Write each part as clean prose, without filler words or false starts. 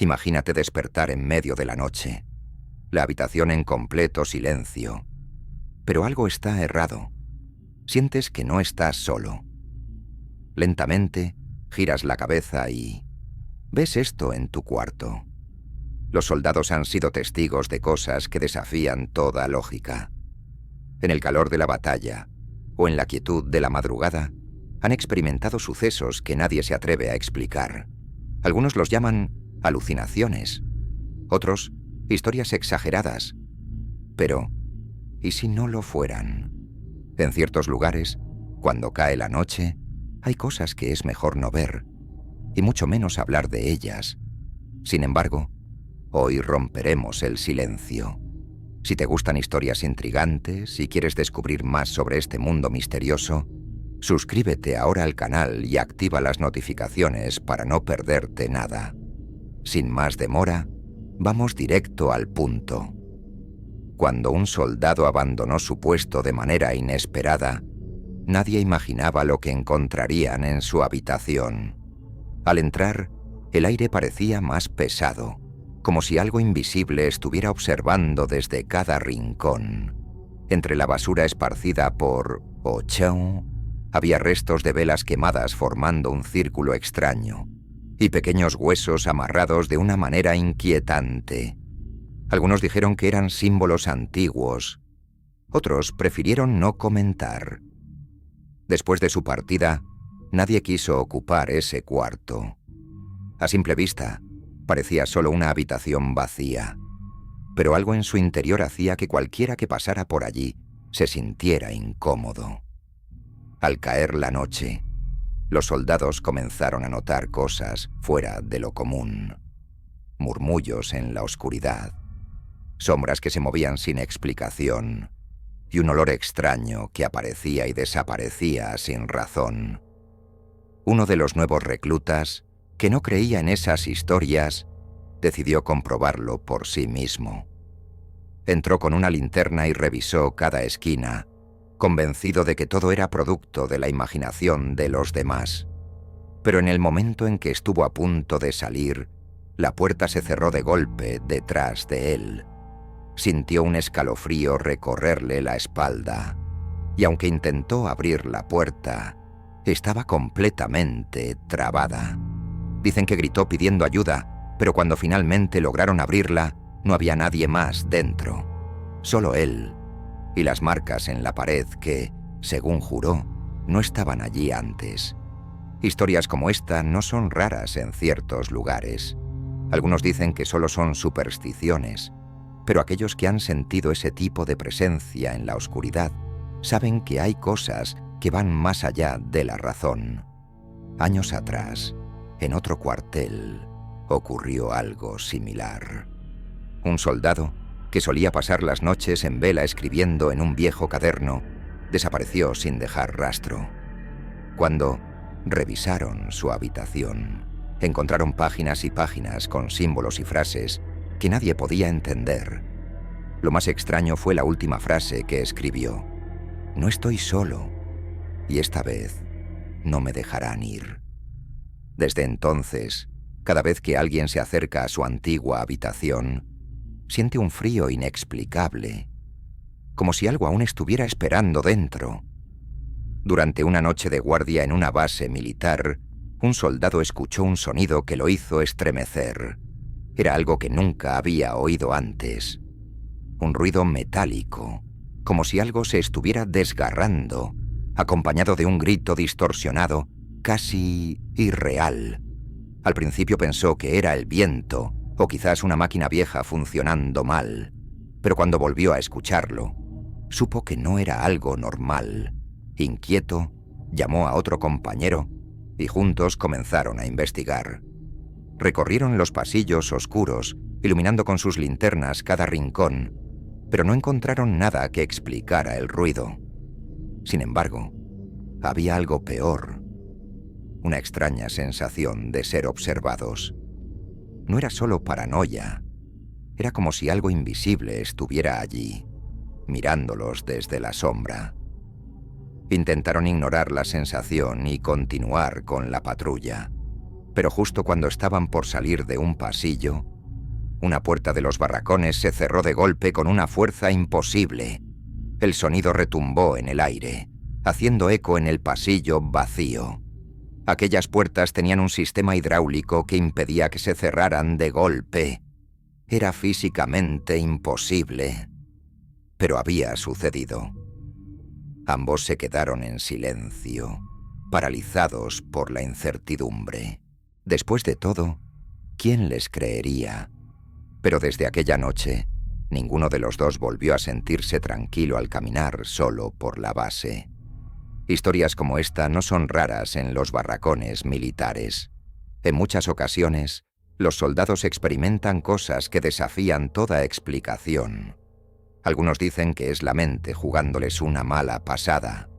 Imagínate despertar en medio de la noche, la habitación en completo silencio. Pero algo está errado. Sientes que no estás solo. Lentamente, giras la cabeza y ves esto en tu cuarto. Los soldados han sido testigos de cosas que desafían toda lógica. En el calor de la batalla, o en la quietud de la madrugada, han experimentado sucesos que nadie se atreve a explicar. Algunos los llaman alucinaciones, otros historias exageradas. Pero, ¿y si no lo fueran? En ciertos lugares, cuando cae la noche, hay cosas que es mejor no ver, y mucho menos hablar de ellas. Sin embargo, hoy romperemos el silencio. Si te gustan historias intrigantes y quieres descubrir más sobre este mundo misterioso, suscríbete ahora al canal y activa las notificaciones para no perderte nada. Sin más demora, vamos directo al punto. Cuando un soldado abandonó su puesto de manera inesperada, nadie imaginaba lo que encontrarían en su habitación. Al entrar, el aire parecía más pesado, como si algo invisible estuviera observando desde cada rincón. Entre la basura esparcida por Ochão, había restos de velas quemadas formando un círculo extraño, y pequeños huesos amarrados de una manera inquietante. Algunos dijeron que eran símbolos antiguos, otros prefirieron no comentar. Después de su partida, nadie quiso ocupar ese cuarto. A simple vista, parecía solo una habitación vacía, pero algo en su interior hacía que cualquiera que pasara por allí se sintiera incómodo. Al caer la noche, los soldados comenzaron a notar cosas fuera de lo común. Murmullos en la oscuridad, sombras que se movían sin explicación, y un olor extraño que aparecía y desaparecía sin razón. Uno de los nuevos reclutas, que no creía en esas historias, decidió comprobarlo por sí mismo. Entró con una linterna y revisó cada esquina, convencido de que todo era producto de la imaginación de los demás. Pero en el momento en que estuvo a punto de salir, la puerta se cerró de golpe detrás de él. Sintió un escalofrío recorrerle la espalda, y aunque intentó abrir la puerta, estaba completamente trabada. Dicen que gritó pidiendo ayuda, pero cuando finalmente lograron abrirla, no había nadie más dentro. Solo él, y las marcas en la pared que, según juró, no estaban allí antes. Historias como esta no son raras en ciertos lugares. Algunos dicen que solo son supersticiones, pero aquellos que han sentido ese tipo de presencia en la oscuridad saben que hay cosas que van más allá de la razón. Años atrás, en otro cuartel, ocurrió algo similar. Un soldado, que solía pasar las noches en vela escribiendo en un viejo cuaderno, desapareció sin dejar rastro. Cuando revisaron su habitación, encontraron páginas y páginas con símbolos y frases que nadie podía entender. Lo más extraño fue la última frase que escribió: «No estoy solo, y esta vez no me dejarán ir». Desde entonces, cada vez que alguien se acerca a su antigua habitación, siente un frío inexplicable, como si algo aún estuviera esperando dentro. Durante una noche de guardia en una base militar, un soldado escuchó un sonido que lo hizo estremecer. Era algo que nunca había oído antes. Un ruido metálico, como si algo se estuviera desgarrando, acompañado de un grito distorsionado, casi irreal. Al principio pensó que era el viento, o quizás una máquina vieja funcionando mal, pero cuando volvió a escucharlo, supo que no era algo normal. Inquieto, llamó a otro compañero y juntos comenzaron a investigar. Recorrieron los pasillos oscuros, iluminando con sus linternas cada rincón, pero no encontraron nada que explicara el ruido. Sin embargo, había algo peor. Una extraña sensación de ser observados. No era solo paranoia, era como si algo invisible estuviera allí, mirándolos desde la sombra. Intentaron ignorar la sensación y continuar con la patrulla. Pero justo cuando estaban por salir de un pasillo, una puerta de los barracones se cerró de golpe con una fuerza imposible. El sonido retumbó en el aire, haciendo eco en el pasillo vacío. Aquellas puertas tenían un sistema hidráulico que impedía que se cerraran de golpe. Era físicamente imposible. Pero había sucedido. Ambos se quedaron en silencio, paralizados por la incertidumbre. Después de todo, ¿quién les creería? Pero desde aquella noche, ninguno de los dos volvió a sentirse tranquilo al caminar solo por la base. Historias como esta no son raras en los barracones militares. En muchas ocasiones, los soldados experimentan cosas que desafían toda explicación. Algunos dicen que es la mente jugándoles una mala pasada.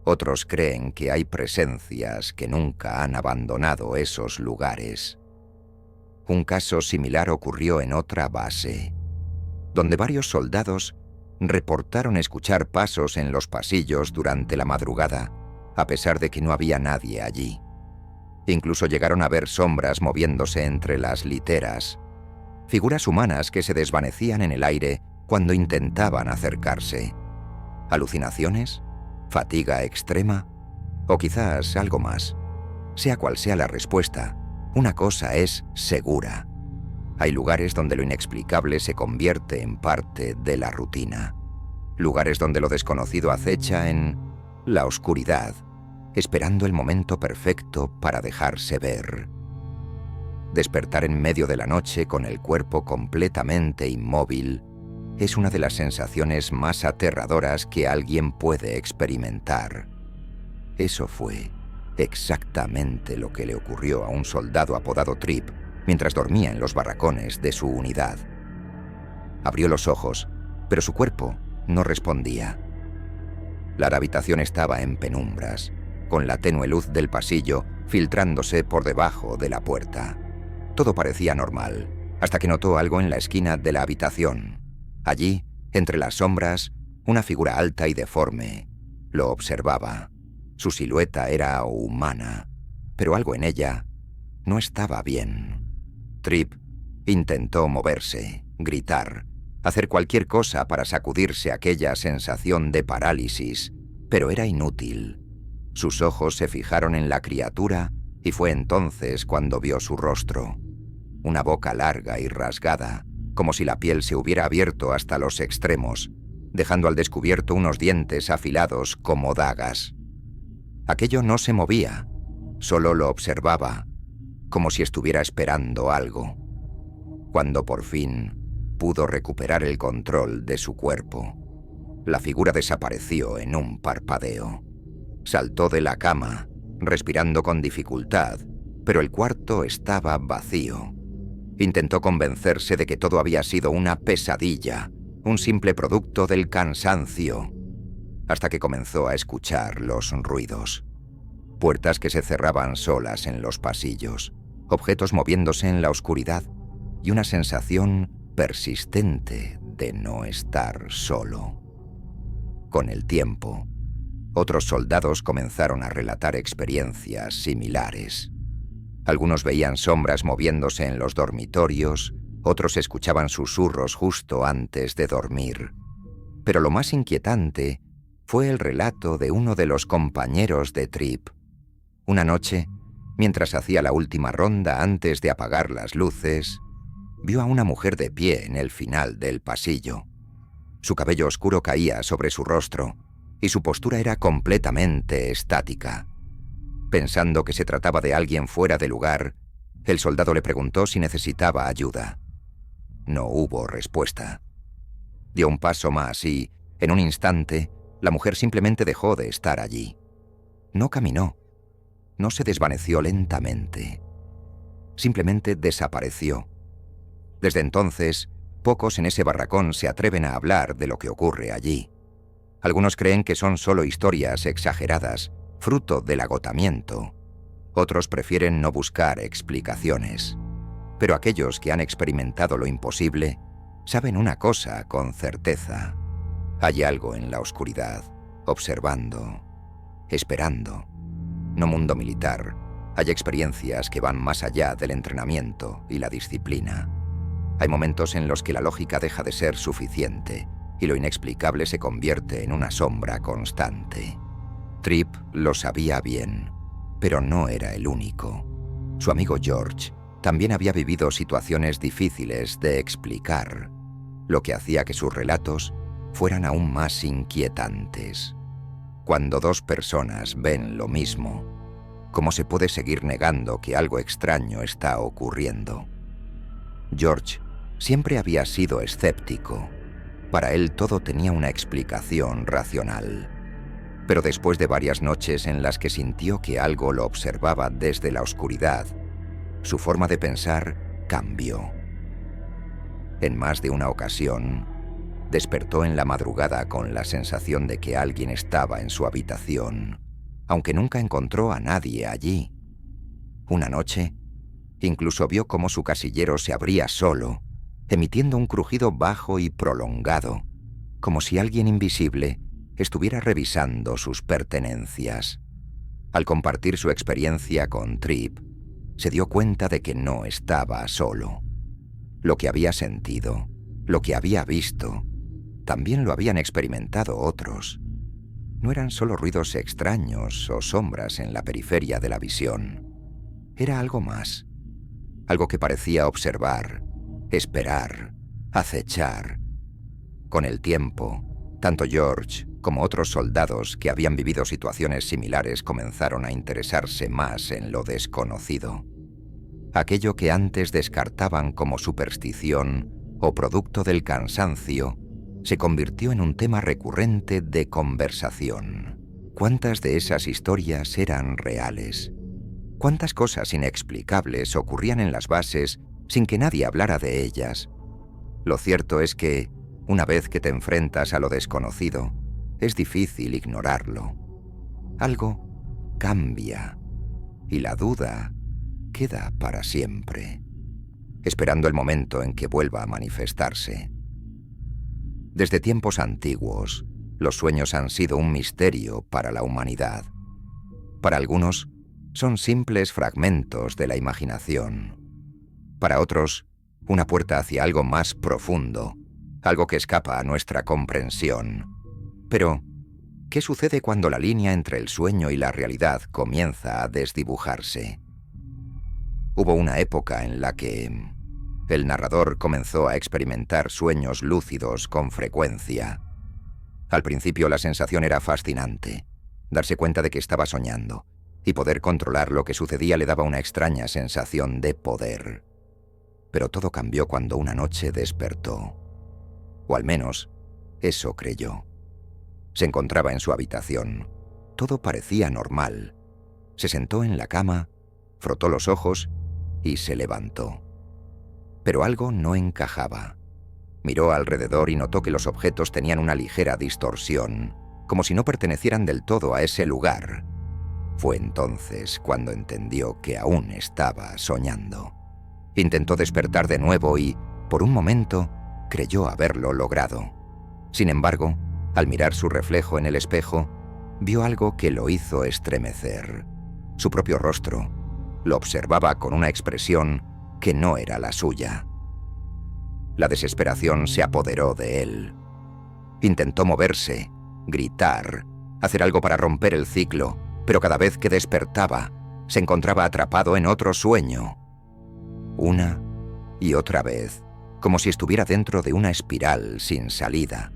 Otros creen que hay presencias que nunca han abandonado esos lugares. Un caso similar ocurrió en otra base, donde varios soldados reportaron escuchar pasos en los pasillos durante la madrugada, a pesar de que no había nadie allí. Incluso llegaron a ver sombras moviéndose entre las literas, figuras humanas que se desvanecían en el aire cuando intentaban acercarse. ¿Alucinaciones? ¿Fatiga extrema? ¿O quizás algo más? Sea cual sea la respuesta, una cosa es segura. Hay lugares donde lo inexplicable se convierte en parte de la rutina. Lugares donde lo desconocido acecha en la oscuridad, esperando el momento perfecto para dejarse ver. Despertar en medio de la noche con el cuerpo completamente inmóvil es una de las sensaciones más aterradoras que alguien puede experimentar. Eso fue exactamente lo que le ocurrió a un soldado apodado Trip mientras dormía en los barracones de su unidad. Abrió los ojos, pero su cuerpo no respondía. La habitación estaba en penumbras, con la tenue luz del pasillo filtrándose por debajo de la puerta. Todo parecía normal, hasta que notó algo en la esquina de la habitación. Allí, entre las sombras, una figura alta y deforme lo observaba. Su silueta era humana, pero algo en ella no estaba bien. Trip intentó moverse, gritar, hacer cualquier cosa para sacudirse aquella sensación de parálisis, pero era inútil. Sus ojos se fijaron en la criatura y fue entonces cuando vio su rostro. Una boca larga y rasgada, como si la piel se hubiera abierto hasta los extremos, dejando al descubierto unos dientes afilados como dagas. Aquello no se movía, solo lo observaba, como si estuviera esperando algo. Cuando por fin pudo recuperar el control de su cuerpo, la figura desapareció en un parpadeo. Saltó de la cama, respirando con dificultad, pero el cuarto estaba vacío. Intentó convencerse de que todo había sido una pesadilla, un simple producto del cansancio, hasta que comenzó a escuchar los ruidos. Puertas que se cerraban solas en los pasillos, objetos moviéndose en la oscuridad y una sensación persistente de no estar solo. Con el tiempo, otros soldados comenzaron a relatar experiencias similares. Algunos veían sombras moviéndose en los dormitorios, otros escuchaban susurros justo antes de dormir. Pero lo más inquietante fue el relato de uno de los compañeros de Trip. Una noche, mientras hacía la última ronda antes de apagar las luces, vio a una mujer de pie en el final del pasillo. Su cabello oscuro caía sobre su rostro y su postura era completamente estática. Pensando que se trataba de alguien fuera de lugar, el soldado le preguntó si necesitaba ayuda. No hubo respuesta. Dio un paso más y, en un instante, la mujer simplemente dejó de estar allí. No caminó, no se desvaneció lentamente. Simplemente desapareció. Desde entonces, pocos en ese barracón se atreven a hablar de lo que ocurre allí. Algunos creen que son solo historias exageradas, fruto del agotamiento. Otros prefieren no buscar explicaciones. Pero aquellos que han experimentado lo imposible saben una cosa con certeza. Hay algo en la oscuridad, observando, esperando. No mundo militar, Hay experiencias que van más allá del entrenamiento y la disciplina. Hay momentos en los que la lógica deja de ser suficiente y lo inexplicable se convierte en una sombra constante. Tripp lo sabía bien, pero no era el único. Su amigo George también había vivido situaciones difíciles de explicar, lo que hacía que sus relatos fueran aún más inquietantes. Cuando dos personas ven lo mismo, ¿cómo se puede seguir negando que algo extraño está ocurriendo? George siempre había sido escéptico. Para él todo tenía una explicación racional. Pero después de varias noches en las que sintió que algo lo observaba desde la oscuridad, su forma de pensar cambió. En más de una ocasión, despertó en la madrugada con la sensación de que alguien estaba en su habitación, aunque nunca encontró a nadie allí. Una noche, incluso vio cómo su casillero se abría solo, emitiendo un crujido bajo y prolongado, como si alguien invisible estuviera revisando sus pertenencias. Al compartir su experiencia con Tripp, se dio cuenta de que no estaba solo. Lo que había sentido, lo que había visto, también lo habían experimentado otros. No eran solo ruidos extraños o sombras en la periferia de la visión. Era algo más, algo que parecía observar, esperar, acechar. Con el tiempo, tanto George como otros soldados que habían vivido situaciones similares comenzaron a interesarse más en lo desconocido. Aquello que antes descartaban como superstición o producto del cansancio, se convirtió en un tema recurrente de conversación. ¿Cuántas de esas historias eran reales? ¿Cuántas cosas inexplicables ocurrían en las bases sin que nadie hablara de ellas? Lo cierto es que, una vez que te enfrentas a lo desconocido, es difícil ignorarlo. Algo cambia y la duda queda para siempre, esperando el momento en que vuelva a manifestarse. Desde tiempos antiguos, los sueños han sido un misterio para la humanidad. Para algunos, son simples fragmentos de la imaginación. Para otros, una puerta hacia algo más profundo, algo que escapa a nuestra comprensión. Pero, ¿qué sucede cuando la línea entre el sueño y la realidad comienza a desdibujarse? Hubo una época en la que el narrador comenzó a experimentar sueños lúcidos con frecuencia. Al principio la sensación era fascinante, darse cuenta de que estaba soñando, y poder controlar lo que sucedía le daba una extraña sensación de poder. Pero todo cambió cuando una noche despertó. O al menos, eso creyó. Se encontraba en su habitación. Todo parecía normal. Se sentó en la cama, frotó los ojos y se levantó. Pero algo no encajaba. Miró alrededor y notó que los objetos tenían una ligera distorsión, como si no pertenecieran del todo a ese lugar. Fue entonces cuando entendió que aún estaba soñando. Intentó despertar de nuevo y, por un momento, creyó haberlo logrado. Sin embargo, al mirar su reflejo en el espejo, vio algo que lo hizo estremecer. Su propio rostro. Lo observaba con una expresión que no era la suya. La desesperación se apoderó de él. Intentó moverse, gritar, hacer algo para romper el ciclo, pero cada vez que despertaba, se encontraba atrapado en otro sueño. Una y otra vez, como si estuviera dentro de una espiral sin salida.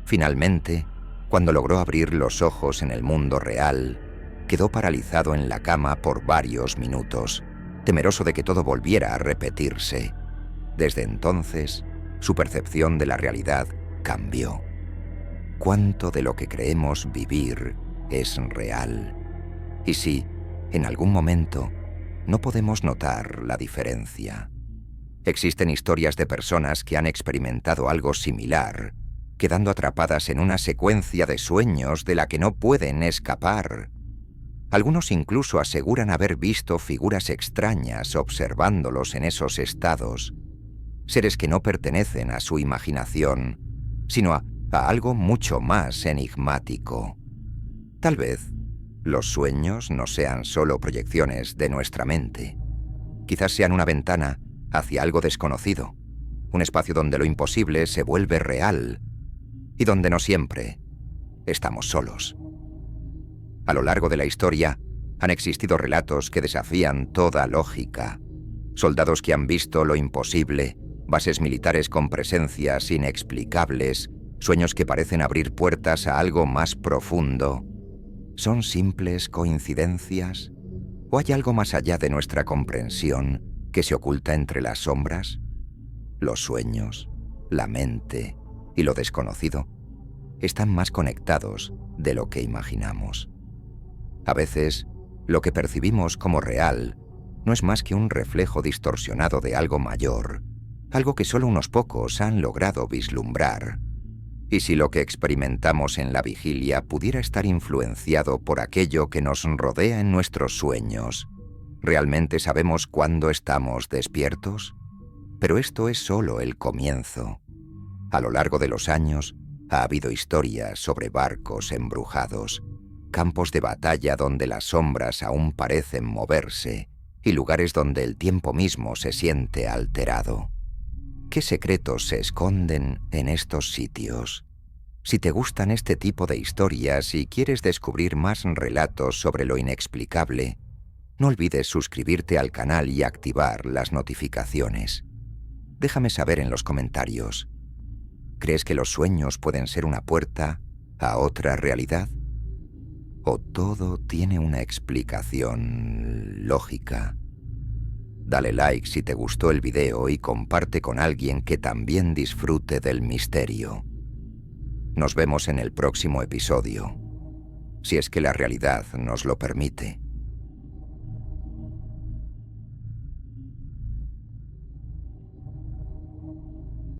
Finalmente, cuando logró abrir los ojos en el mundo real, quedó paralizado en la cama por varios minutos, temeroso de que todo volviera a repetirse. Desde entonces, su percepción de la realidad cambió. ¿Cuánto de lo que creemos vivir es real? Y si, en algún momento, no podemos notar la diferencia. Existen historias de personas que han experimentado algo similar, quedando atrapadas en una secuencia de sueños de la que no pueden escapar. Algunos incluso aseguran haber visto figuras extrañas observándolos en esos estados, seres que no pertenecen a su imaginación, sino a algo mucho más enigmático. Tal vez Los sueños no sean solo proyecciones de nuestra mente. Quizás sean una ventana hacia algo desconocido, un espacio donde lo imposible se vuelve real y donde no siempre estamos solos. A lo largo de la historia han existido relatos que desafían toda lógica. Soldados que han visto lo imposible, bases militares con presencias inexplicables, sueños que parecen abrir puertas a algo más profundo. ¿Son simples coincidencias? ¿O hay algo más allá de nuestra comprensión que se oculta entre las sombras? Los sueños, la mente y lo desconocido están más conectados de lo que imaginamos. A veces, lo que percibimos como real no es más que un reflejo distorsionado de algo mayor, algo que solo unos pocos han logrado vislumbrar. Y si lo que experimentamos en la vigilia pudiera estar influenciado por aquello que nos rodea en nuestros sueños, ¿realmente sabemos cuándo estamos despiertos? Pero esto es solo el comienzo. A lo largo de los años, ha habido historias sobre barcos embrujados, campos de batalla donde las sombras aún parecen moverse y lugares donde el tiempo mismo se siente alterado. ¿Qué secretos se esconden en estos sitios? Si te gustan este tipo de historias y quieres descubrir más relatos sobre lo inexplicable, no olvides suscribirte al canal y activar las notificaciones. Déjame saber en los comentarios. ¿Crees que los sueños pueden ser una puerta a otra realidad? ¿O todo tiene una explicación lógica? Dale like si te gustó el video y comparte con alguien que también disfrute del misterio. Nos vemos en el próximo episodio, si es que la realidad nos lo permite.